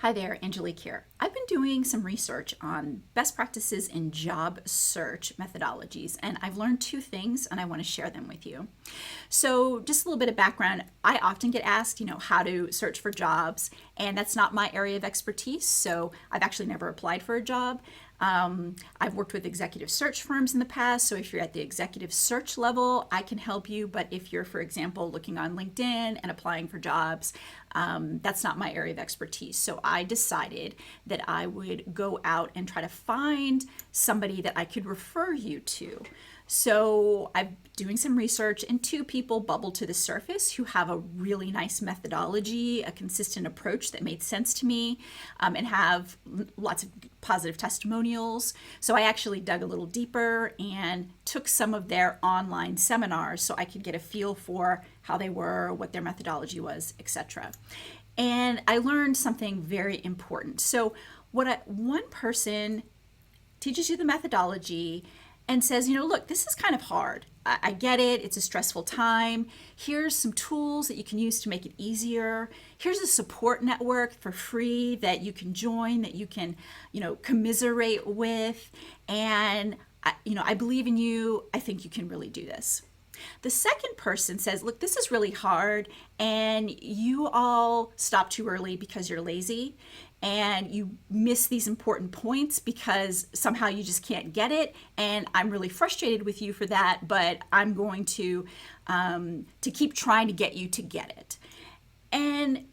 Hi there, Angelique here. I've been doing some research on best practices in job search methodologies, and I've learned two things, and I want to share them with you. So, just a little bit of background. I often get asked, how to search for jobs, and that's not my area of expertise. So, I've actually never applied for a job. I've worked with executive search firms in the past, so if you're at the executive search level, I can help you. But if you're, for example, looking on LinkedIn and applying for jobs, that's not my area of expertise. So I decided that I would go out and try to find somebody that I could refer you to. So I'm doing some research, and two people bubbled to the surface who have a really nice methodology, a consistent approach that made sense to me, and have lots of positive testimonials. So I actually dug a little deeper and took some of their online seminars so I could get a feel for how they were, what their methodology was, etc. And I learned something very important. So one person teaches you the methodology and says, look, this is kind of hard. I get it. It's a stressful time. Here's some tools that you can use to make it easier. Here's a support network for free that you can join, that you can, commiserate with. And, I believe in you. I think you can really do this. The second person says, look, this is really hard, and you all stop too early because you're lazy, and you miss these important points because somehow you just can't get it, and I'm really frustrated with you for that, but I'm going to keep trying to get you to get it. And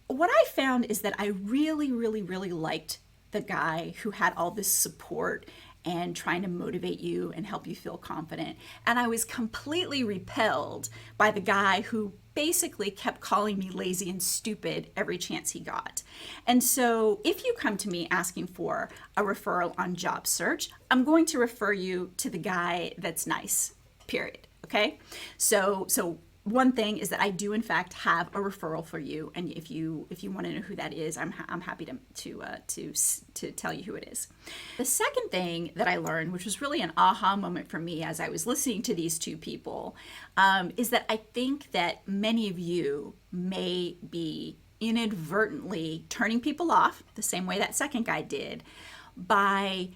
what I found is that I really, really, really liked the guy who had all this support and trying to motivate you and help you feel confident. And I was completely repelled by the guy who basically kept calling me lazy and stupid every chance he got. And so if you come to me asking for a referral on job search, I'm going to refer you to the guy that's nice, period. Okay? So one thing is that I do in fact have a referral for you, and if you want to know who that is, I'm happy to tell you who it is. The second thing that I learned, which was really an aha moment for me as I was listening to these two people, is that I think that many of you may be inadvertently turning people off the same way that second guy did by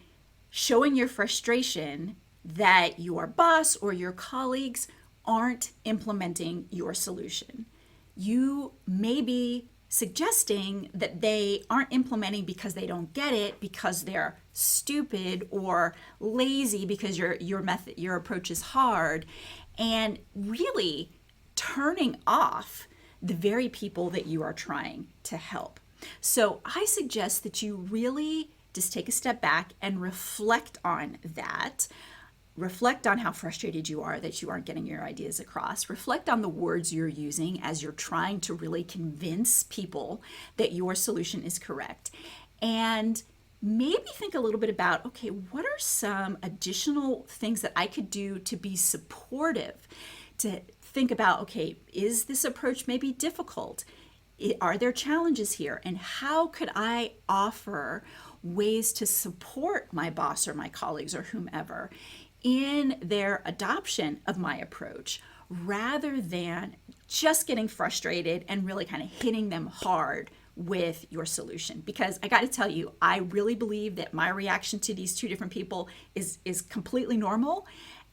showing your frustration that your boss or your colleagues aren't implementing your solution. You may be suggesting that they aren't implementing because they don't get it, because they're stupid or lazy, because your approach is hard, and really turning off the very people that you are trying to help. So I suggest that you really just take a step back and reflect on that. Reflect on how frustrated you are that you aren't getting your ideas across. Reflect on the words you're using as you're trying to really convince people that your solution is correct. And maybe think a little bit about, okay, what are some additional things that I could do to be supportive? To think about, okay, is this approach maybe difficult? Are there challenges here? And how could I offer ways to support my boss or my colleagues or whomever in their adoption of my approach, rather than just getting frustrated and really kind of hitting them hard with your solution? Because I got to tell you, I really believe that my reaction to these two different people is completely normal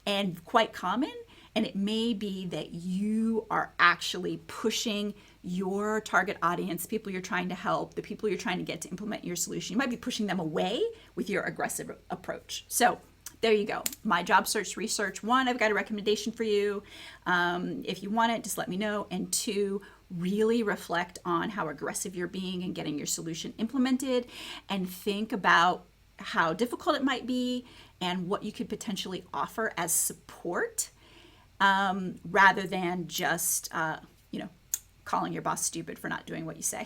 and quite common. And it may be that you are actually pushing your target audience, people you're trying to help, the people you're trying to get to implement your solution. You might be pushing them away with your aggressive approach. So there you go. My job search research. One, I've got a recommendation for you. If you want it, just let me know. And two, really reflect on how aggressive you're being in getting your solution implemented, and think about how difficult it might be and what you could potentially offer as support, rather than just, calling your boss stupid for not doing what you say.